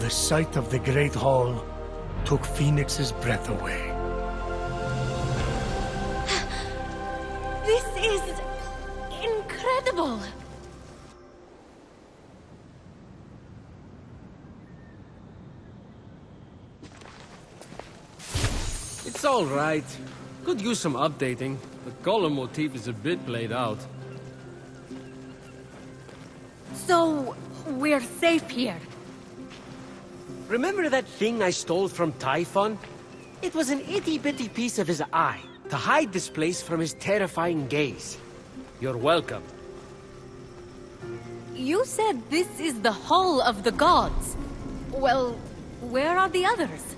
The sight of the Great Hall took Fenyx's breath away. This is incredible! It's all right. Could use some updating. The color motif is a bit played out. So, we're safe here. Remember that thing I stole from Typhon? It was an itty-bitty piece of his eye, to hide this place from his terrifying gaze. You're welcome. You said this is the Hall of the Gods. Well, where are the others?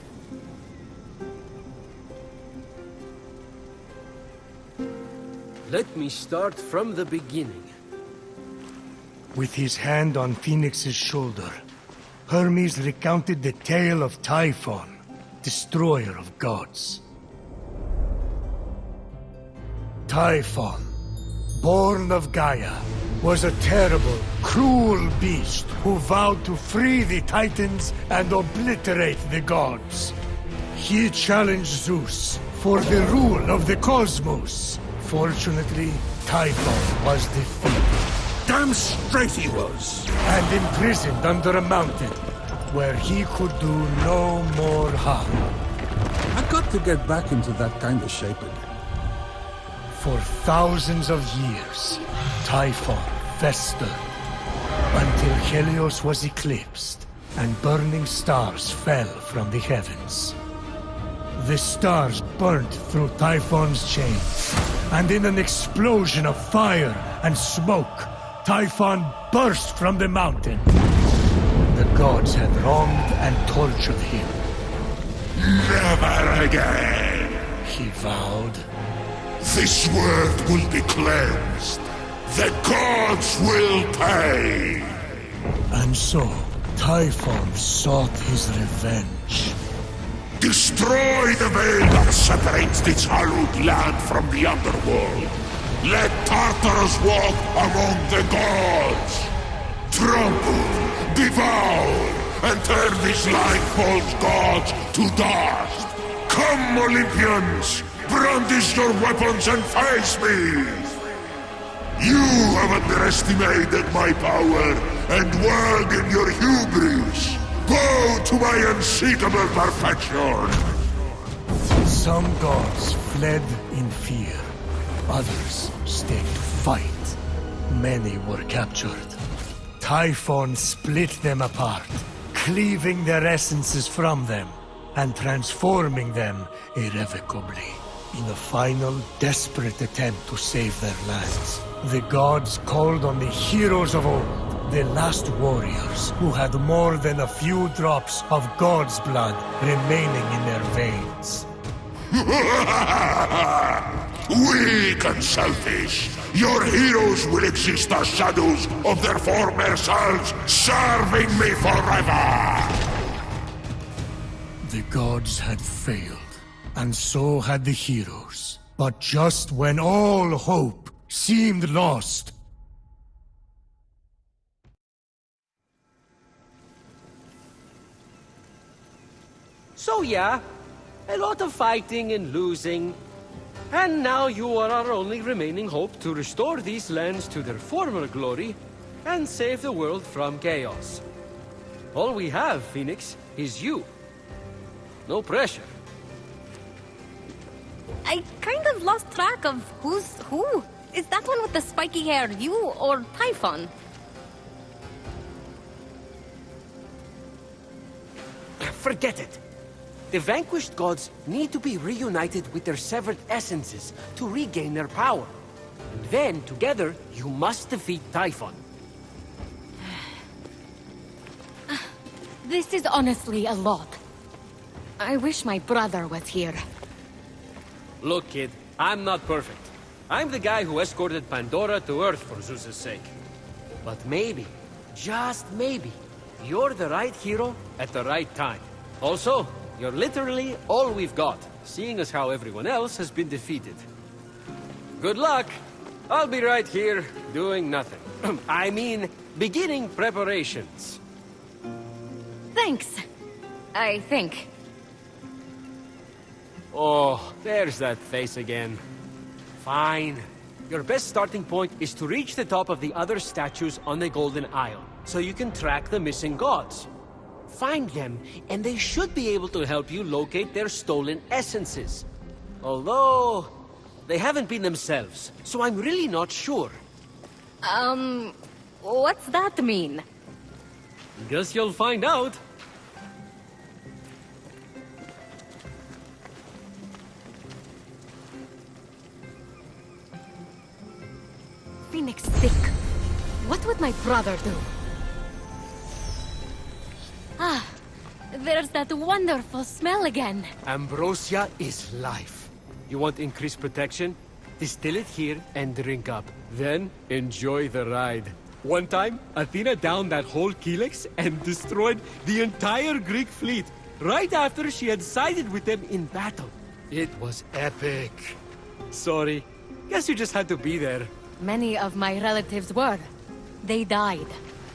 Let me start from the beginning. With his hand on Fenyx's shoulder, Hermes recounted the tale of Typhon, destroyer of gods. Typhon, born of Gaia, was a terrible, cruel beast who vowed to free the Titans and obliterate the gods. He challenged Zeus for the rule of the cosmos. Fortunately, Typhon was defeated. Damn straight he was! And imprisoned under a mountain, where he could do no more harm. I got to get back into that kind of shape again. For thousands of years, Typhon festered, until Helios was eclipsed, and burning stars fell from the heavens. The stars burnt through Typhon's chains, and in an explosion of fire and smoke, Typhon burst from the mountain. The gods had wronged and tortured him. Never again! He vowed. This world will be cleansed. The gods will pay! And so, Typhon sought his revenge. Destroy the veil that separates this hallowed land from the underworld. Let Tartarus walk among the gods. Trample, devour, and turn these light-false gods to dust. Come, Olympians, brandish your weapons and face me. You have underestimated my power and work in your hubris. Bow to my unseekable perfection. Some gods fled in fear. Others stayed to fight. Many were captured. Typhon split them apart, cleaving their essences from them, and transforming them irrevocably. In a final, desperate attempt to save their lands, the gods called on the heroes of old, The last warriors who had more than a few drops of God's blood remaining in their veins. Weak and selfish, your heroes will exist as shadows of their former selves, serving me forever! The gods had failed, and so had the heroes. But just when all hope seemed lost, So yeah, a lot of fighting and losing. And now you are our only remaining hope to restore these lands to their former glory and save the world from chaos. All we have, Phoenix, is you. No pressure. I kind of lost track of who's who. Is that one with the spiky hair you or Typhon? Forget it. The vanquished gods need to be reunited with their severed essences to regain their power. And then, together, you must defeat Typhon. This is honestly a lot. I wish my brother was here. Look, kid, I'm not perfect. I'm the guy who escorted Pandora to Earth for Zeus's sake. But maybe, just maybe, you're the right hero At the right time. Also, you're literally all we've got, seeing as how everyone else has been defeated. Good luck! I'll be right here, doing nothing. I mean, beginning preparations. Thanks. I think. Oh, there's that face again. Fine. Your best starting point is to reach the top of the other statues on the Golden Isle, so you can track the missing gods. Find them, and they should be able to help you locate their stolen essences. Although, they haven't been themselves, so I'm really not sure. What's that mean? Guess you'll find out. Phoenix thick. What would my brother do? Ah, there's that wonderful smell again. Ambrosia is life. You want increased protection? Distill it here and drink up. Then, enjoy the ride. One time, Athena downed that whole Helix and destroyed the entire Greek fleet, right after she had sided with them in battle. It was epic. Sorry. Guess you just had to be there. Many of my relatives were. They died.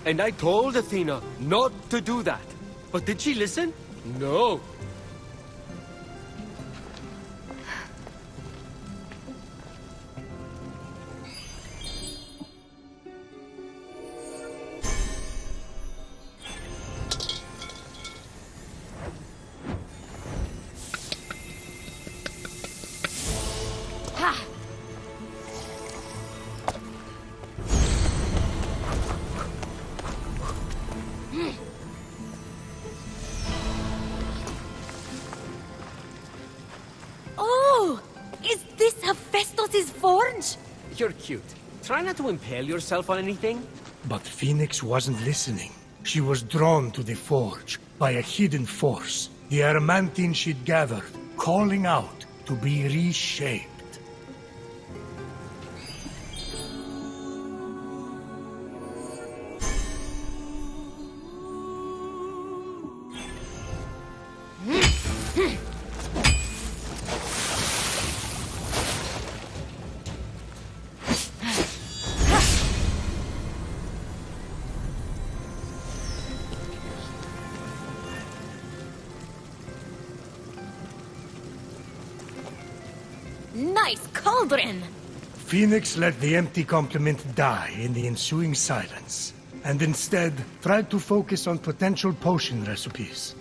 And I told Athena not to do that. But did she listen? No. Ha! Oh! Is this Hephaestus' forge? You're cute. Try not to impale yourself on anything. but Phoenix wasn't listening. She was drawn to the forge by a hidden force, the adamantine she'd gathered, calling out to be reshaped. Nice cauldron! Phoenix let the empty compliment die in the ensuing silence, and instead tried to focus on potential potion recipes.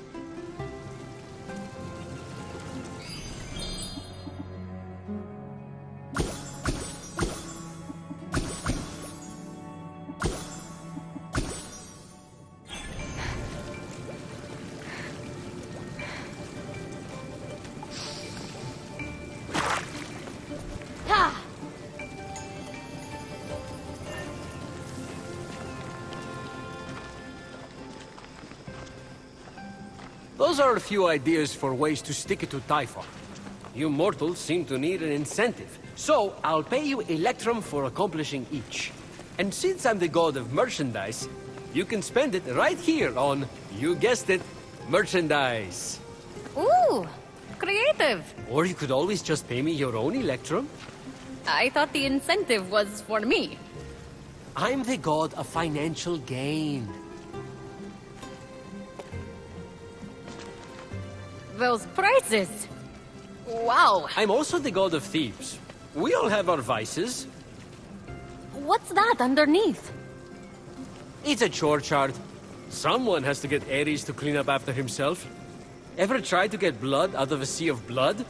Those are a few ideas for ways to stick it to Typhon. You mortals seem to need an incentive, so I'll pay you Electrum for accomplishing each. And since I'm the god of merchandise, you can spend it right here on, you guessed it, merchandise. Ooh, creative. Or you could always just pay me your own Electrum. I thought the incentive was for me. I'm the god of financial gain. Those prices. Wow. I'm also the god of thieves. We all have our vices. What's that underneath? It's a chore chart. Someone has to get Ares to clean up after himself. Ever tried to get blood out of a sea of blood?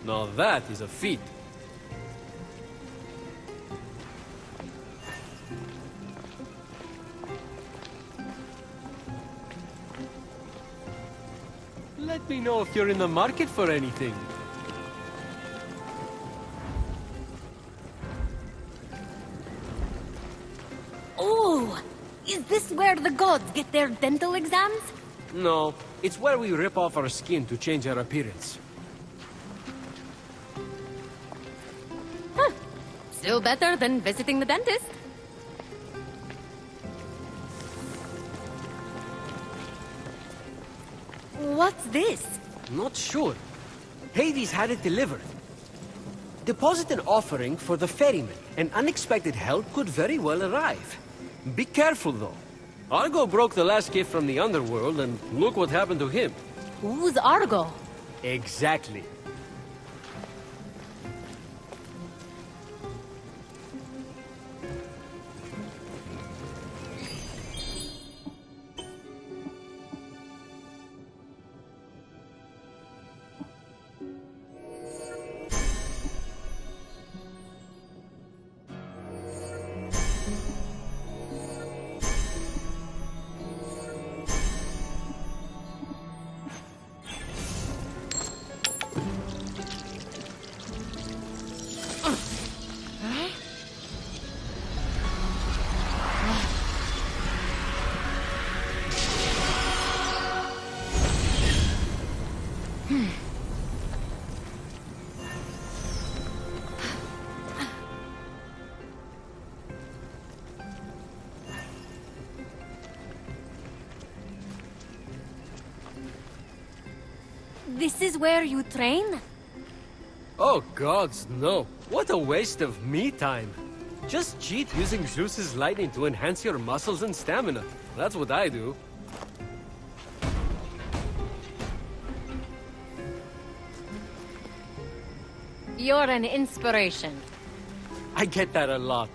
Now that is a feat. Let me know if you're in the market for anything. Oh, is this where the gods get their dental exams? No, it's where we rip off our skin to change our appearance. Still better than visiting the dentist. What's this? Not sure. Hades had it delivered. Deposit an offering for the ferryman, and unexpected help could very well arrive. Be careful, though. Argo broke the last gift from the underworld, and look what happened to him. Who's Argo? Exactly. This is where you train? Oh gods, no. What a waste of me time. Just cheat using Zeus's lightning to enhance your muscles and stamina. That's what I do. You're an inspiration. I get that a lot.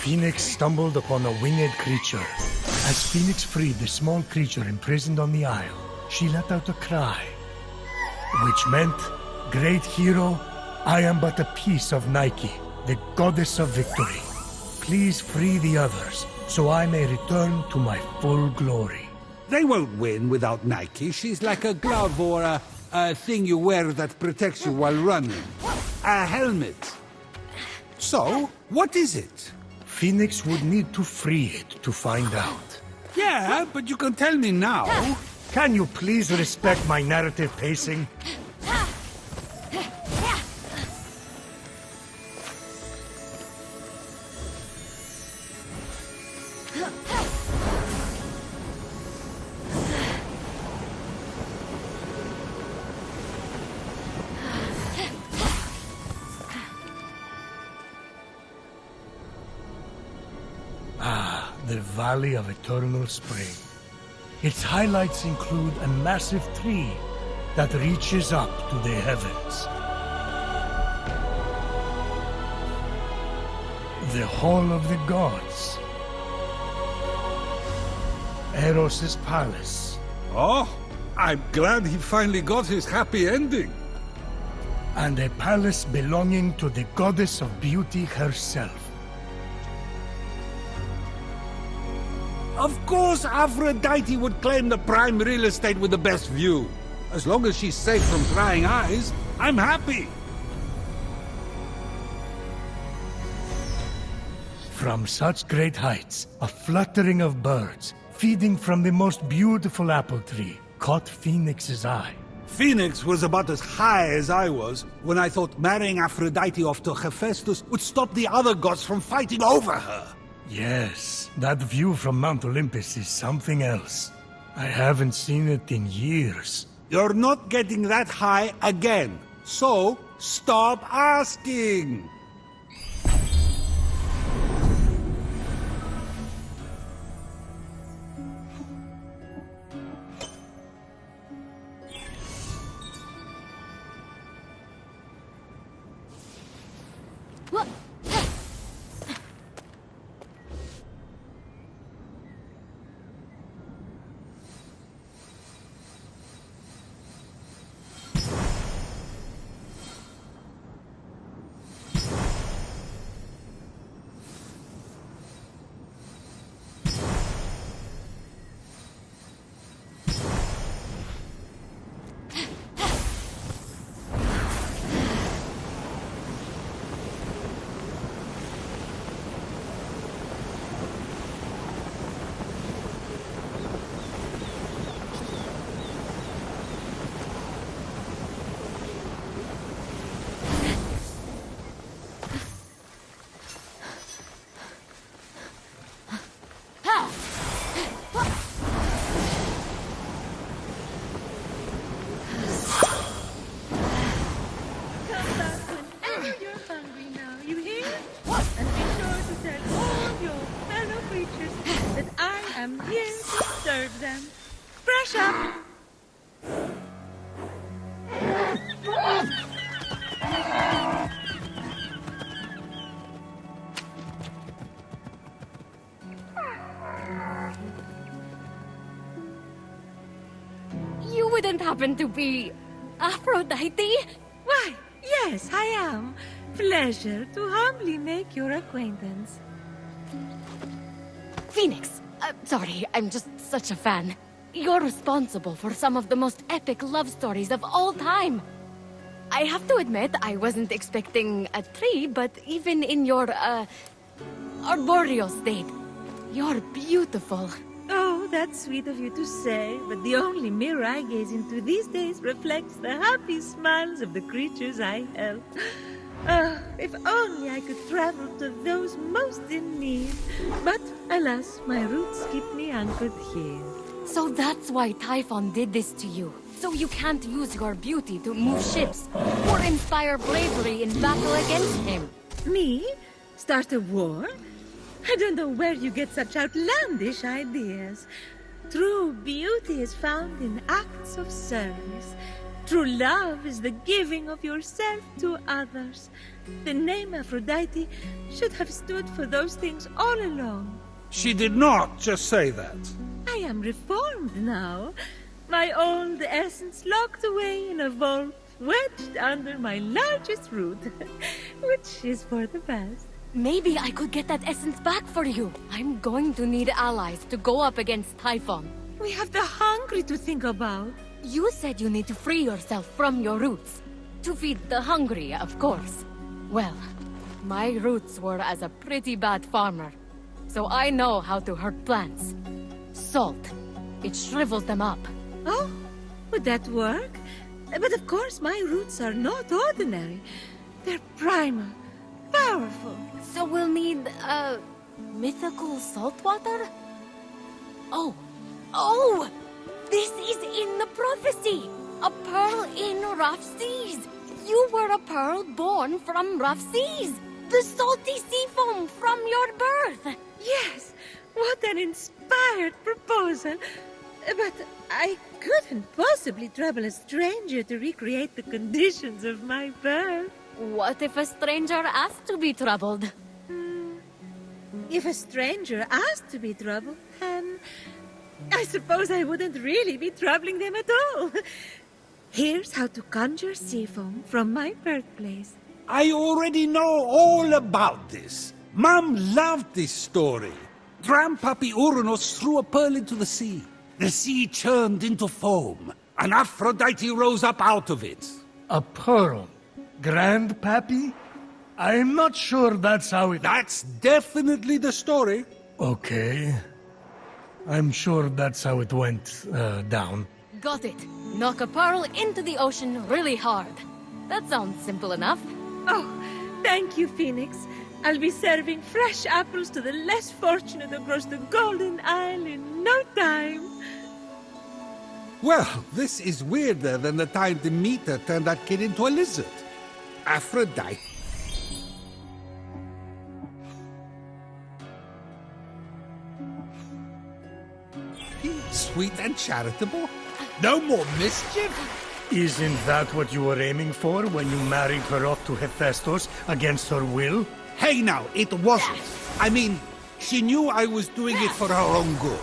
Phoenix stumbled upon a winged creature. As Phoenix freed the small creature imprisoned on the isle, she let out a cry, which meant, "Great hero, I am but a piece of Nike, the goddess of victory. Please free the others, so I may return to my full glory." They won't win without Nike. She's like a glove or a thing you wear that protects you while running. A helmet. So, what is it? Phoenix would need to free it to find out. Yeah, but you can tell me now. Can you please respect my narrative pacing? The Valley of Eternal Spring. Its highlights include a massive tree that reaches up to the heavens. The Hall of the Gods. Eros' palace. Oh, I'm glad he finally got his happy ending. And a palace belonging to the goddess of beauty herself. Of course, Aphrodite would claim the prime real estate with the best view. As long as she's safe from prying eyes, I'm happy. From such great heights, a fluttering of birds, feeding from the most beautiful apple tree, caught Phoenix's eye. Phoenix was about as high as I was when I thought marrying Aphrodite off to Hephaestus would stop the other gods from fighting over her. Yes, that view from Mount Olympus is something else. I haven't seen it in years. You're not getting that high again, so stop asking. What? You wouldn't happen to be Aphrodite? Why, yes, I am. Pleasure to humbly make your acquaintance. Phoenix, sorry, I'm just such a fan. You're responsible for some of the most epic love stories of all time. I have to admit, I wasn't expecting a tree, but even in your, arboreal state, you're beautiful. Oh, that's sweet of you to say, but the only mirror I gaze into these days reflects the happy smiles of the creatures I help. If only I could travel to those most in need. But, alas, my roots keep me anchored here. So that's why Typhon did this to you. So you can't use your beauty to move ships or inspire bravery in battle against him. Me? Start a war? I don't know where you get such outlandish ideas. True beauty is found in acts of service. True love is the giving of yourself to others. The name Aphrodite should have stood for those things all along. She did not just say that. I am reformed now. My old essence locked away in a vault, wedged under my largest root, which is for the best. Maybe I could get that essence back for you. I'm going to need allies to go up against Typhon. We have the hungry to think about. You said you need to free yourself from your roots. To feed the hungry, of course. Well, my roots were as a pretty bad farmer. So I know how to hurt plants. Salt. It shrivels them up. Oh, would that work? But of course my roots are not ordinary. They're primal, powerful. So we'll need, mythical salt water? Oh! This is in the prophecy! A pearl in rough seas! You were a pearl born from rough seas! The salty sea foam from your birth! Yes, what an inspired proposal. But I couldn't possibly trouble a stranger to recreate the conditions of my birth. What if a stranger asked to be troubled? If a stranger asked to be troubled, then I suppose I wouldn't really be troubling them at all. Here's how to conjure sea foam from my birthplace. I already know all about this. Mom loved this story. Grandpappy Uranus threw a pearl into the sea. The sea churned into foam, and Aphrodite rose up out of it. A pearl? Grandpappy? I'm not sure that's how it... That's definitely the story. Okay. I'm sure that's how it went, down. Got it. Knock a pearl into the ocean really hard. That sounds simple enough. Oh, thank you, Phoenix. I'll be serving fresh apples to the less fortunate across the Golden Isle in no time. Well, this is weirder than the time Demeter turned that kid into a lizard. Aphrodite. Sweet and charitable. No more mischief. Isn't that what you were aiming for when you married her off to Hephaestus against her will? Hey now, it wasn't. I mean, she knew I was doing it for her own good.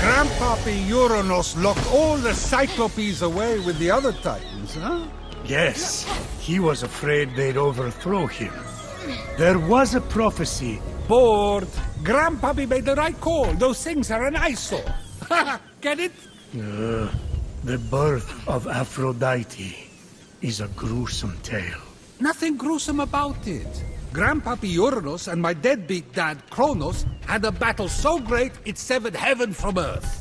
Grandpappy Uranus locked all the Cyclopes away with the other Titans, huh? Yes, he was afraid they'd overthrow him. There was a prophecy. Bored. Grandpappy made the right call. Those things are an eyesore. Get it? The birth of Aphrodite is a gruesome tale. Nothing gruesome about it. Grandpappy Uranus and my deadbeat dad Kronos had a battle so great it severed heaven from earth.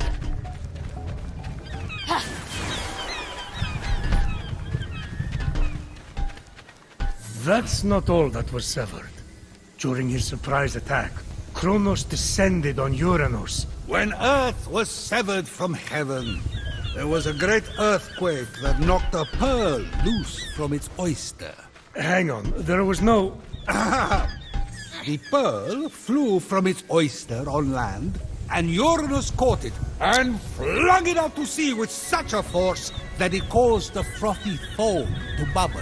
That's not all that was severed. During his surprise attack, Kronos descended on Uranus. When earth was severed from heaven, there was a great earthquake that knocked a pearl loose from its oyster. Hang on, there was no... The pearl flew from its oyster on land, and Uranus caught it and flung it out to sea with such a force that it caused the frothy foam to bubble.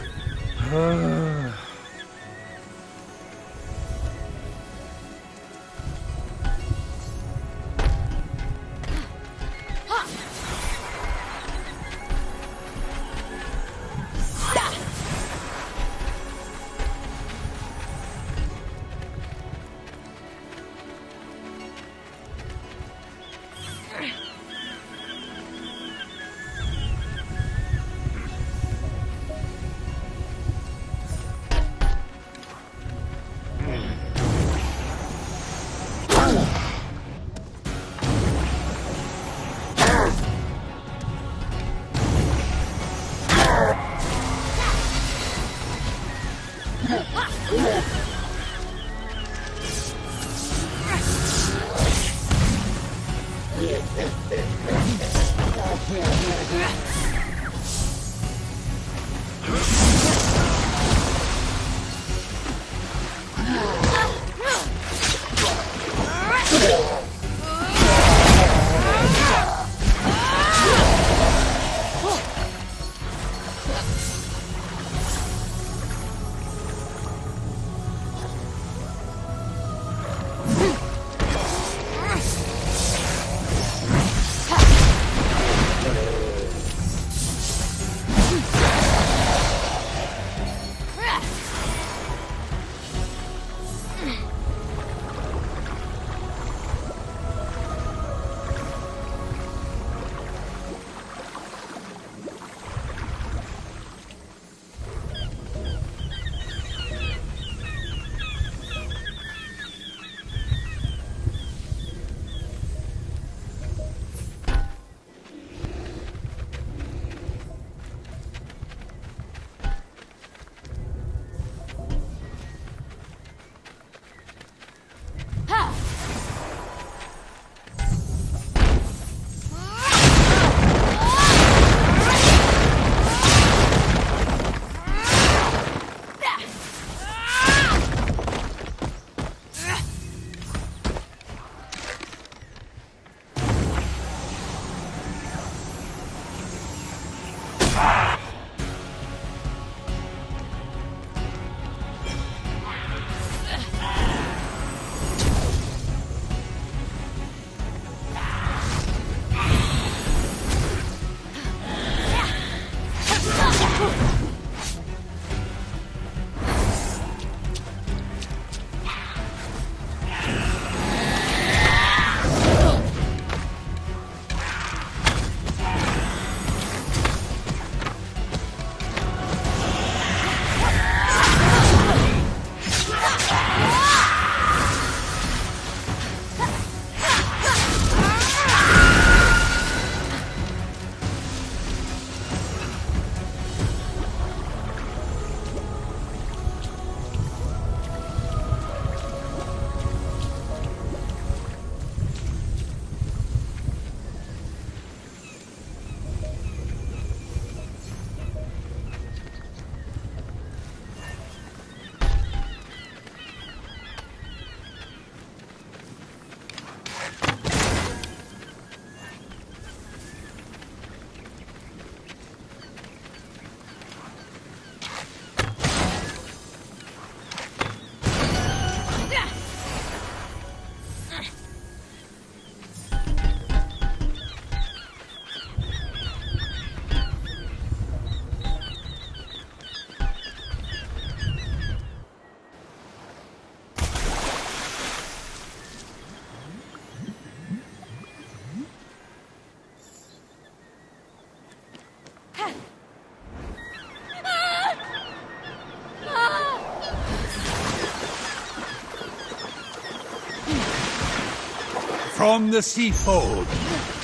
From the sea fold,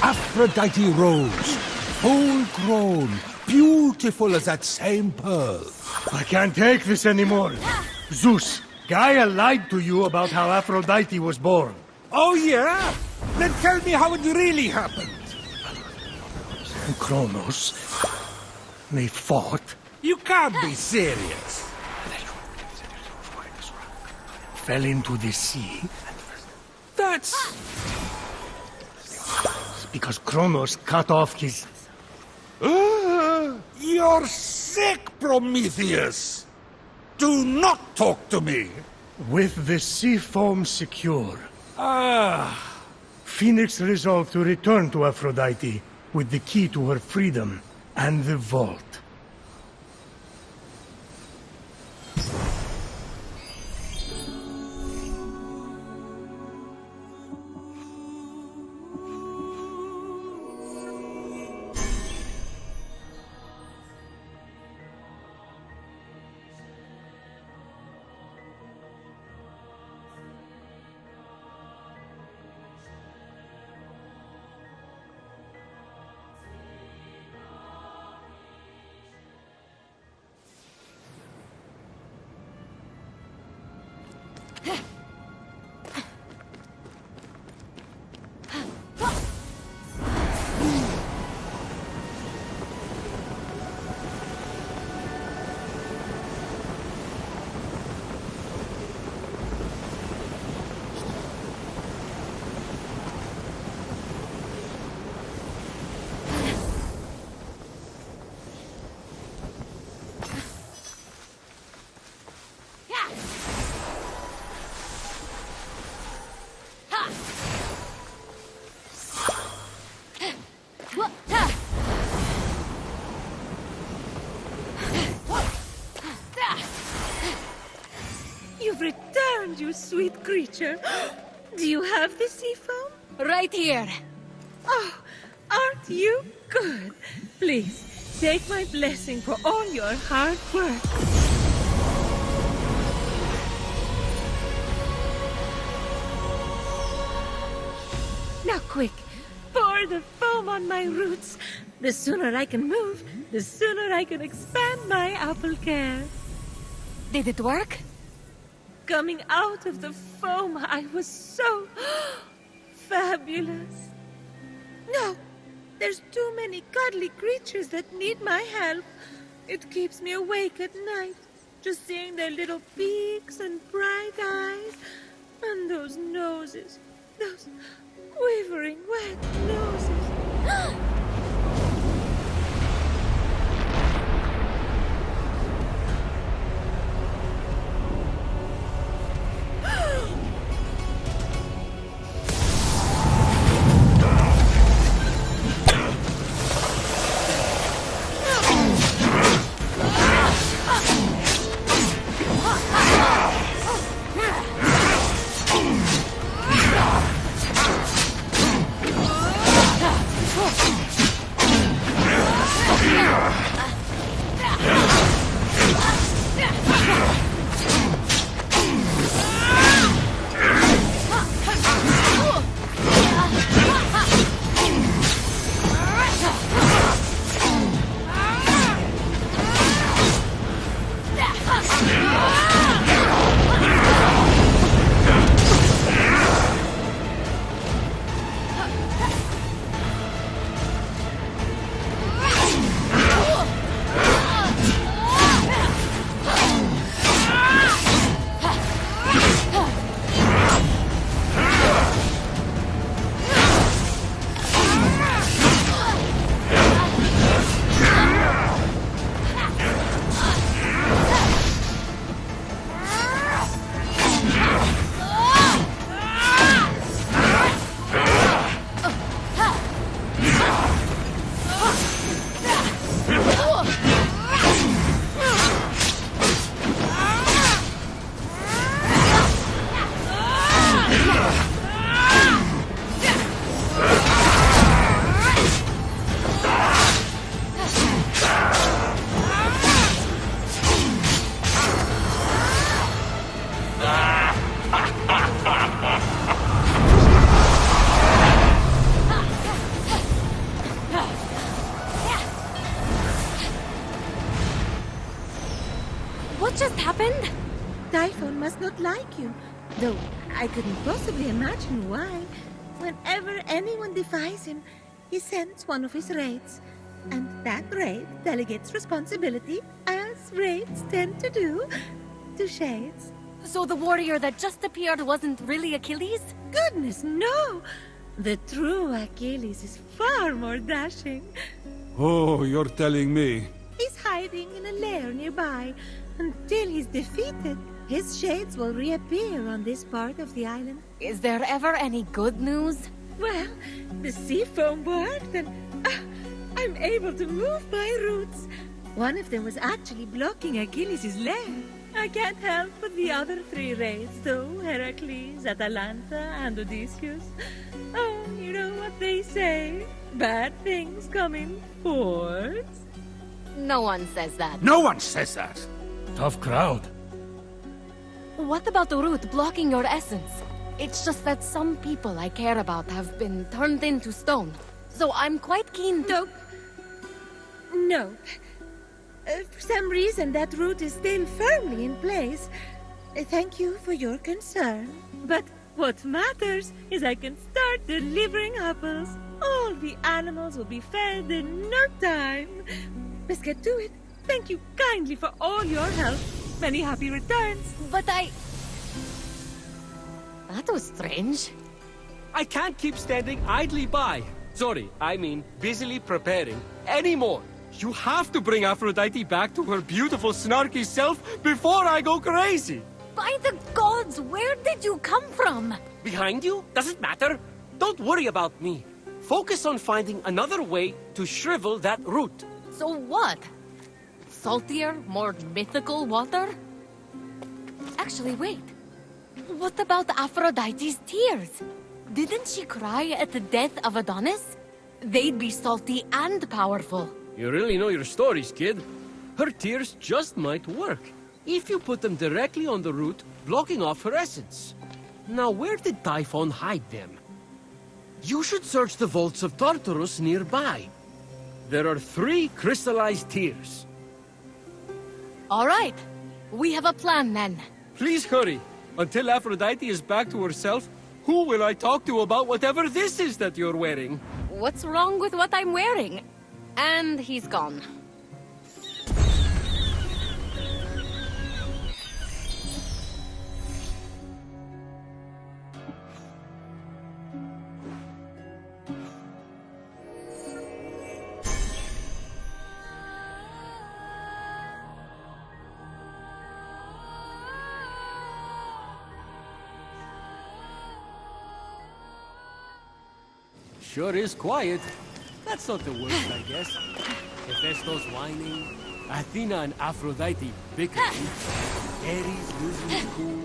Aphrodite rose, full grown, beautiful as that same pearl. I can't take this anymore. Zeus, Gaia lied to you about how Aphrodite was born. Oh yeah? Then tell me how it really happened. Kronos, they fought, You can't be serious. fell into the sea, That's... because Kronos cut off his... You're sick, Prometheus! Do not talk to me! With the sea foam secure, Ah, Phoenix resolved to return to Aphrodite with the key to her freedom and the vault. You've returned, you sweet creature. Do you have the sea foam? Right here. Oh, aren't you good? Please, take my blessing for all your hard work. Now quick, pour the foam on my roots. The sooner I can move, the sooner I can expand my apple care. Did it work? Coming out of the foam, I was so fabulous. No, there's too many cuddly creatures that need my help. It keeps me awake at night, just seeing their little beaks and bright eyes, and those noses, those quivering wet noses. What just happened? Typhon must not like you, though I couldn't possibly imagine why. Whenever anyone defies him, he sends one of his raids. And that raid delegates responsibility, as raids tend to do, to shades. So the warrior that just appeared wasn't really Achilles? Goodness, no! The true Achilles is far more dashing. Oh, you're telling me. He's hiding in a lair nearby. Until he's defeated, his shades will reappear on this part of the island. Is there ever any good news? Well, the sea foam worked and I'm able to move my roots. One of them was actually blocking Achilles' lair. I can't help but the other three raids, though, Heracles, Atalanta, and Odysseus. Oh, you know what they say. Bad things come in fours. No one says that. No one says that. Tough crowd. What about the root blocking your essence? It's just that some people I care about have been turned into stone. So I'm quite keen to... Nope. Nope. For some reason, that root is still firmly in place. Thank you for your concern. But what matters is I can start delivering apples. All the animals will be fed in no time. Let's get to it. Thank you kindly for all your help. Many happy returns. But I... That was strange. I can't keep standing idly by. Sorry, I mean busily preparing anymore. You have to bring Aphrodite back to her beautiful, snarky self before I go crazy. By the gods, where did you come from? Behind you? Doesn't matter. Don't worry about me. Focus on finding another way to shrivel that root. So what? Saltier, more mythical water? Actually, wait. What about Aphrodite's tears? Didn't she cry at the death of Adonis? They'd be salty and powerful. You really know your stories, kid. Her tears just might work. If you put them directly on the root, blocking off her essence. Now, where did Typhon hide them? You should search the vaults of Tartarus nearby. There are 3 crystallized tears. All right. We have a plan then. Please hurry. Until Aphrodite is back to herself, who will I talk to about whatever this is that you're wearing? What's wrong with what I'm wearing? And he's gone. Sure is quiet. That's not the worst, I guess. Hephaestus whining, Athena and Aphrodite bickering, Ares losing his cool.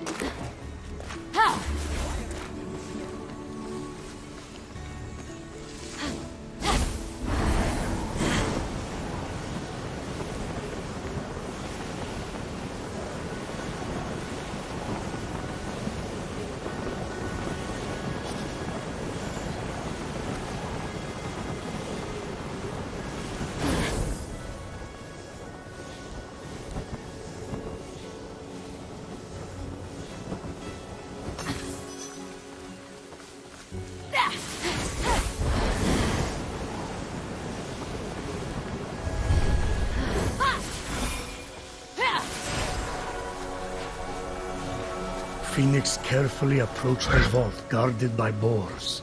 Phoenix carefully approached the vault guarded by boars.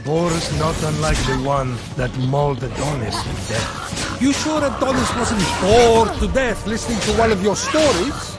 Boars not unlike the one that mauled Adonis to death. You sure Adonis wasn't bored to death listening to one of your stories?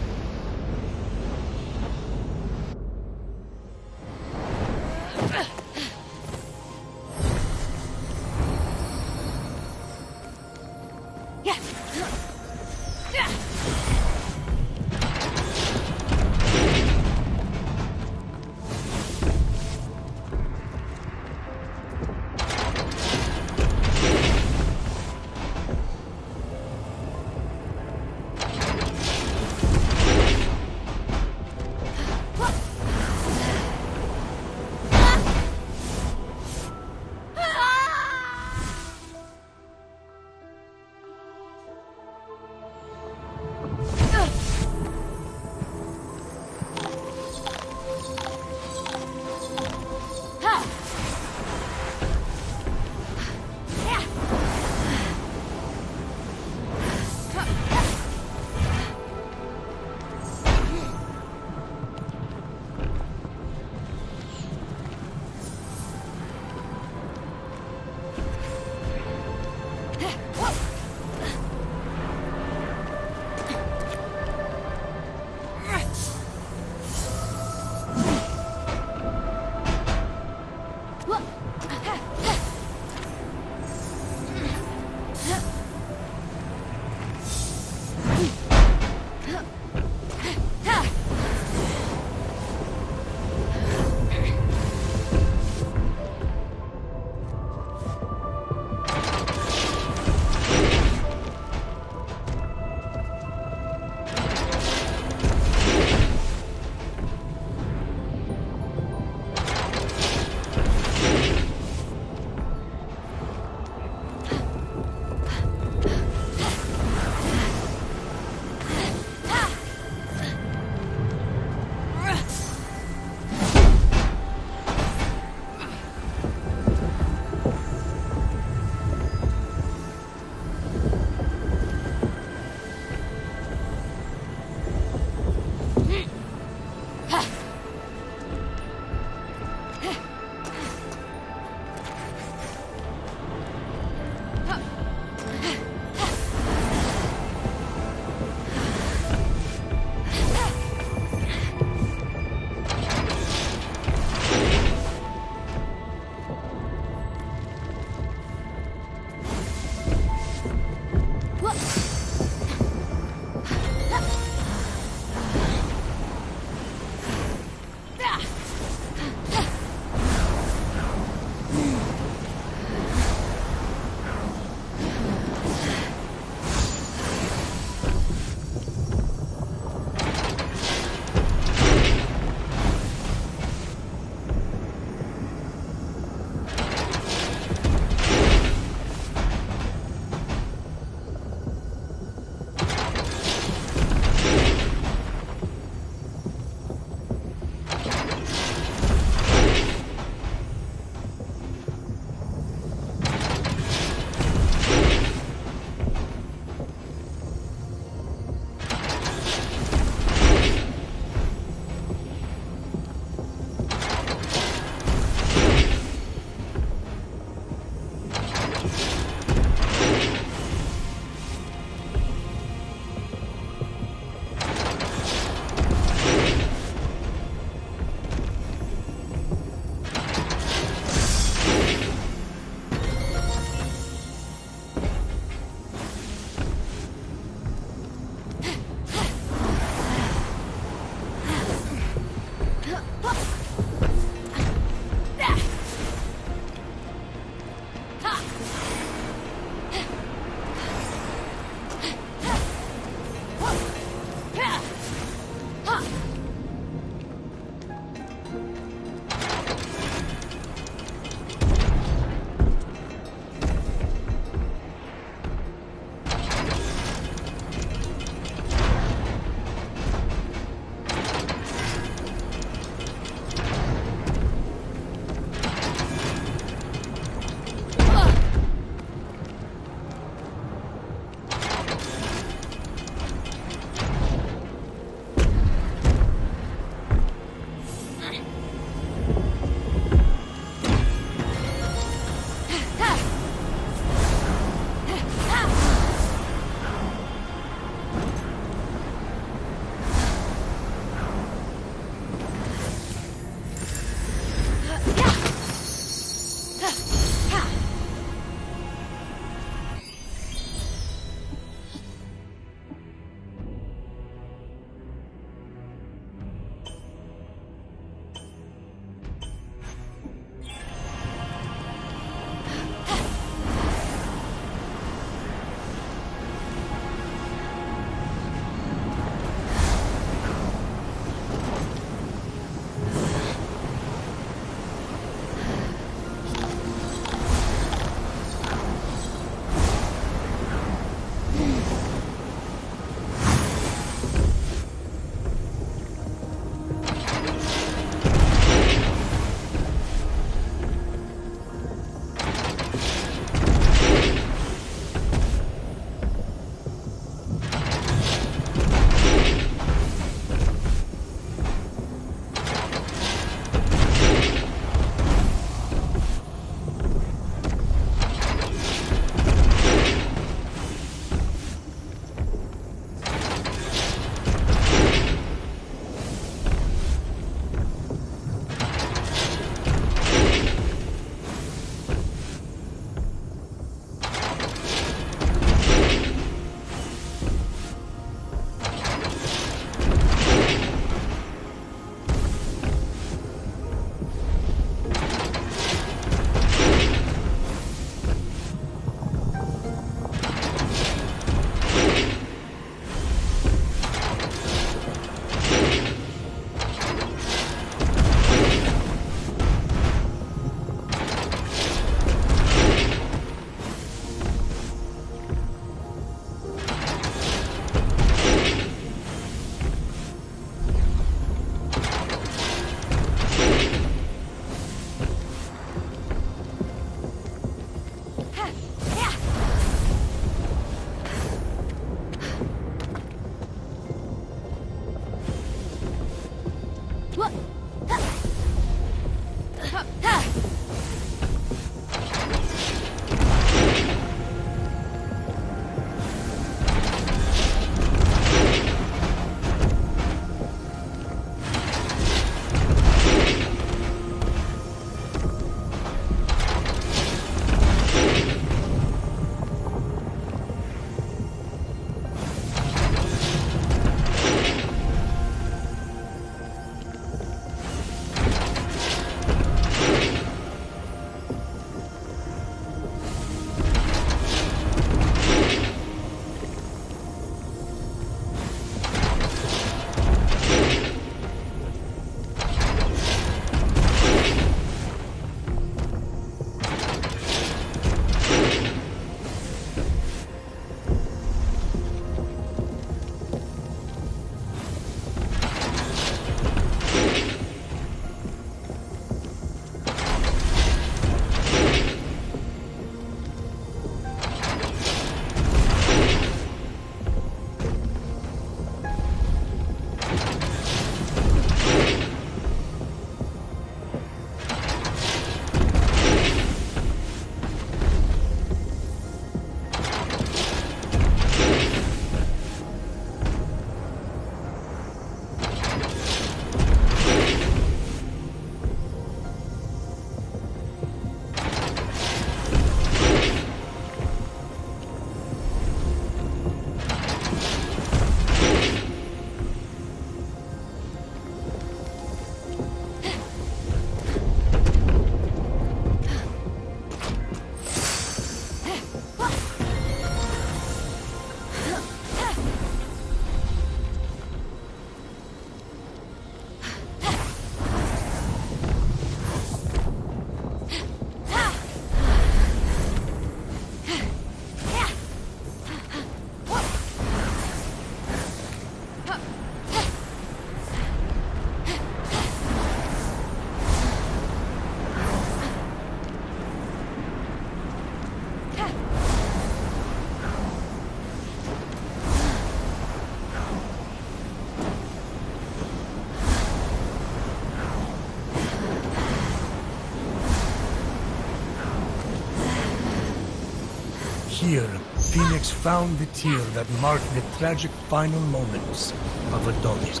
Here, Phoenix found the tear that marked the tragic final moments of Adonis.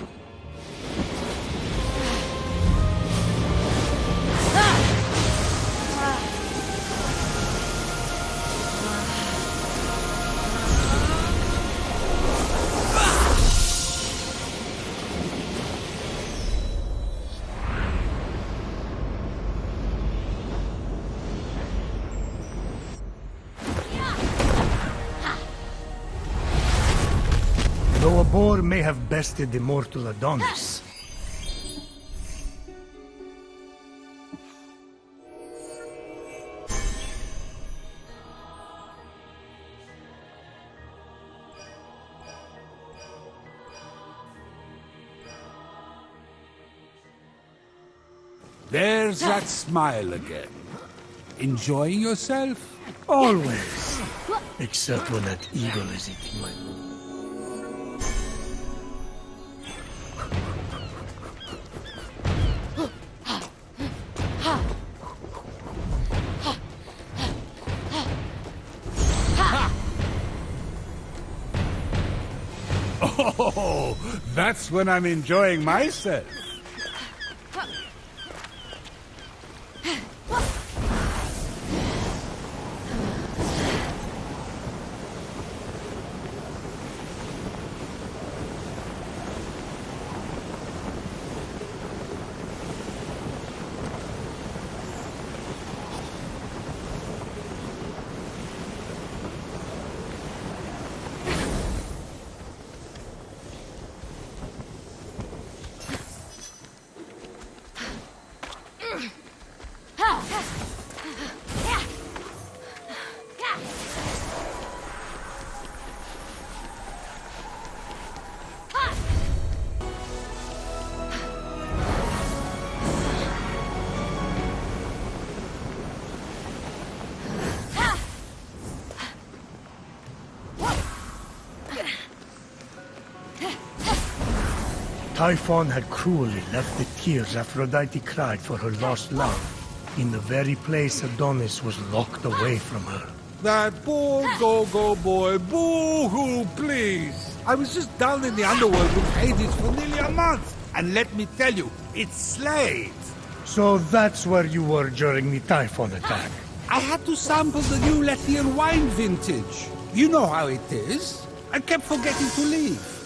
Though a boar may have bested the mortal Adonis, There's that smile again. Enjoying yourself? always. Except when that eagle is eating my moon. Oh, that's when I'm enjoying myself. Typhon had cruelly left the tears Aphrodite cried for her lost love in the very place Adonis was locked away from her. That poor go-go boy. Boo-hoo, please. I was just down in the underworld with Hades for nearly a month. And let me tell you, it's slayed. So that's where you were during the Typhon attack. I had to sample the new Lethian wine vintage. You know how it is. I kept forgetting to leave.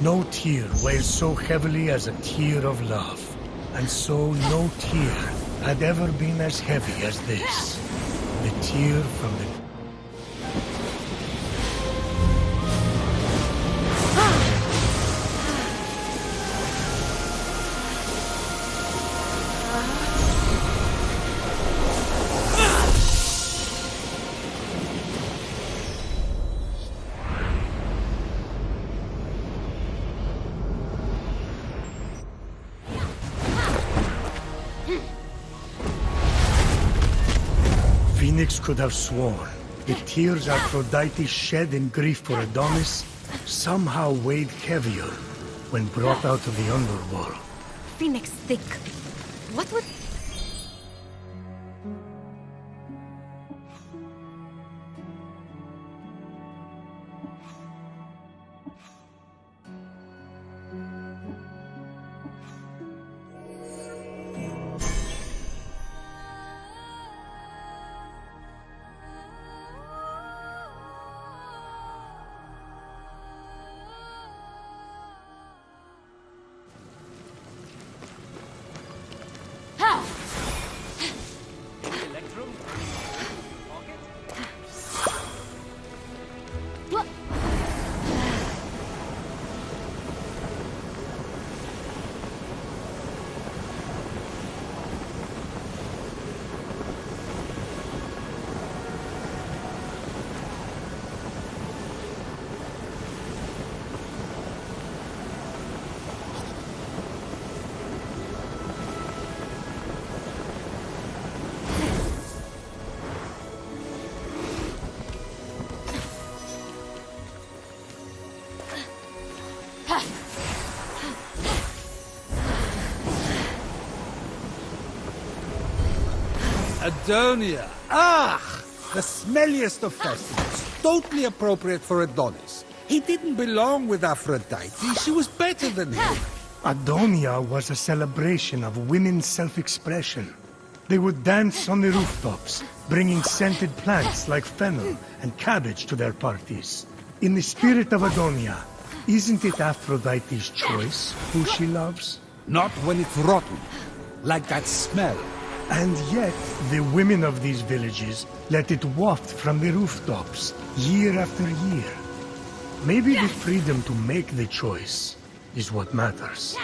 No tear weighs so heavily as a tear of love. And so no tear had ever been as heavy as this. The tear from the... Phoenix could have sworn the tears Aphrodite shed in grief for Adonis somehow weighed heavier when brought out of the underworld. Phoenix thick. What would... Adonia! Ah! The smelliest of festivals. Totally appropriate for Adonis. He didn't belong with Aphrodite. She was better than him. Adonia was a celebration of women's self-expression. They would dance on the rooftops, bringing scented plants like fennel and cabbage to their parties. In the spirit of Adonia, isn't it Aphrodite's choice who she loves? Not when it's rotten. Like that smell. And yet, the women of these villages let it waft from the rooftops, year after year. Maybe the freedom to make the choice is what matters.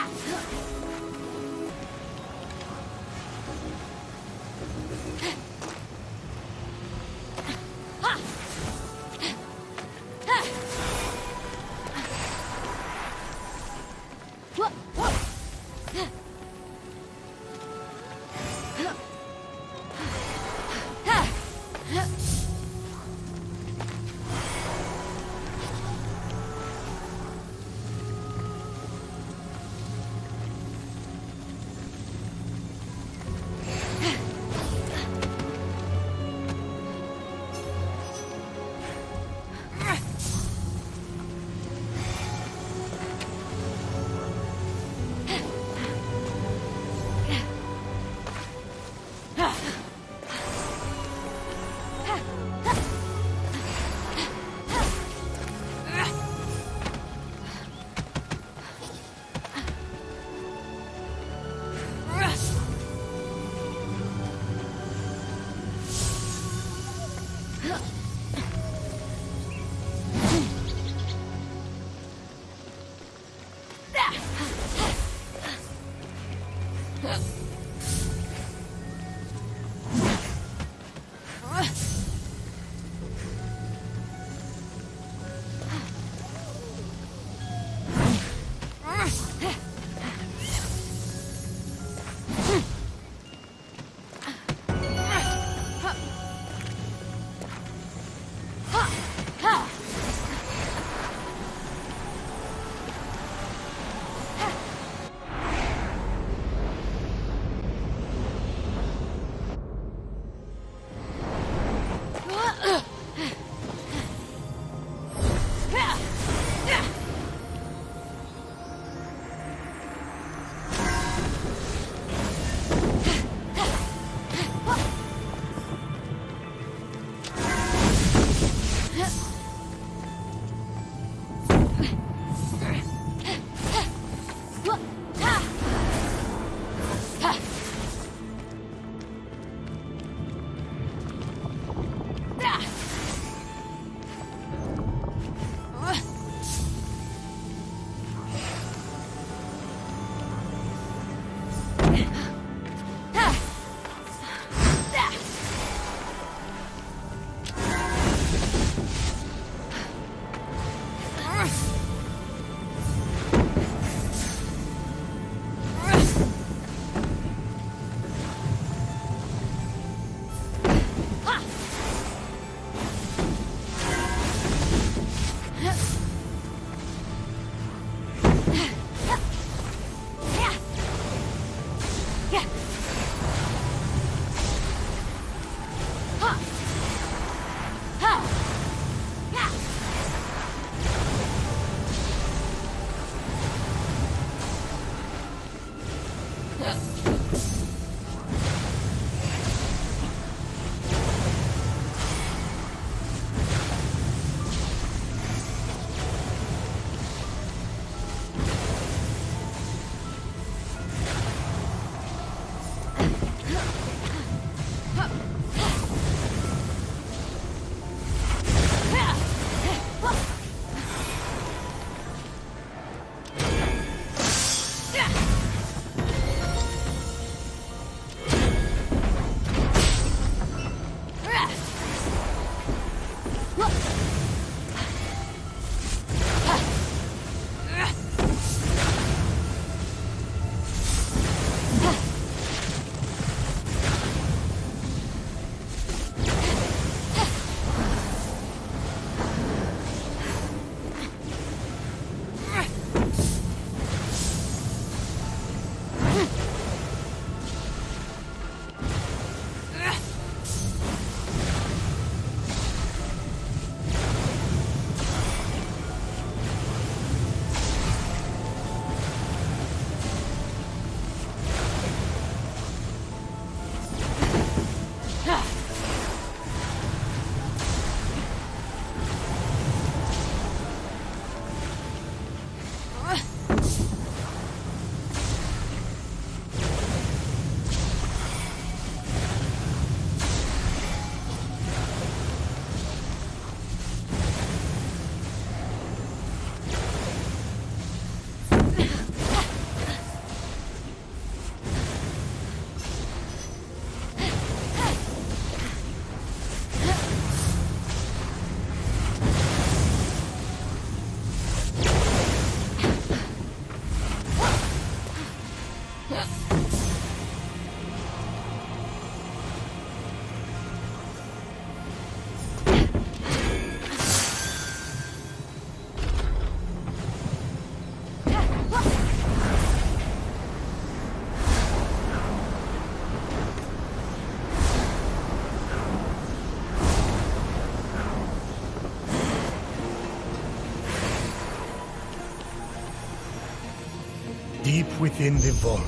Deep within the vault,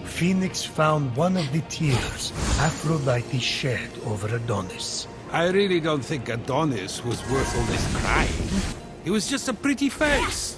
Phoenix found one of the tears Aphrodite shed over Adonis. I really don't think Adonis was worth all this crying. He was just a pretty face.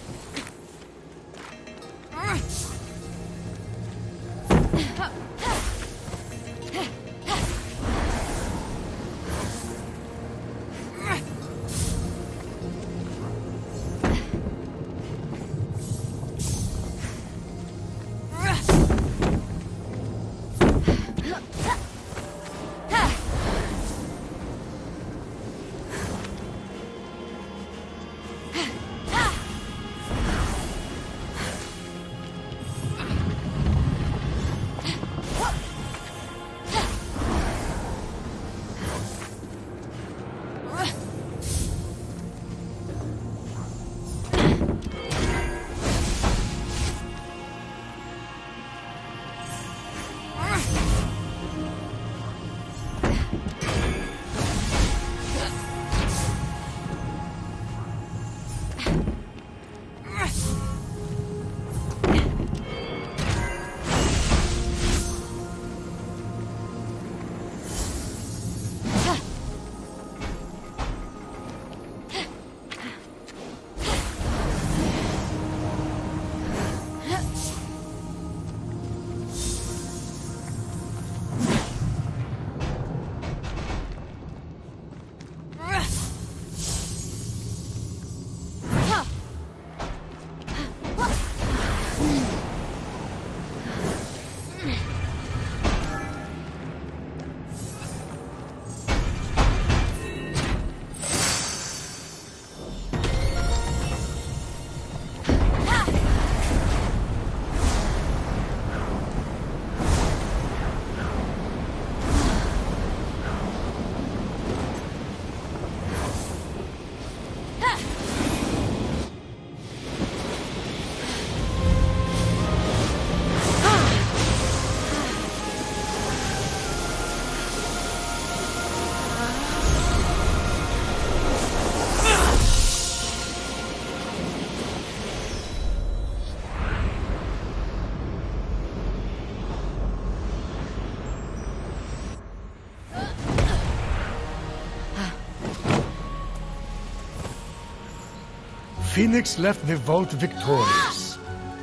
Phoenix left the vault victorious,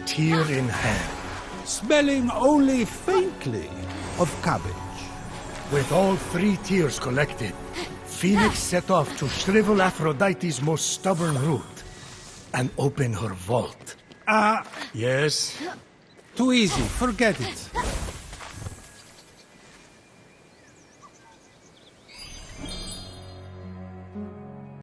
tear in hand. Smelling only faintly of cabbage. With all 3 tears collected, Phoenix set off to shrivel Aphrodite's most stubborn root and open her vault. Yes? Too easy, forget it.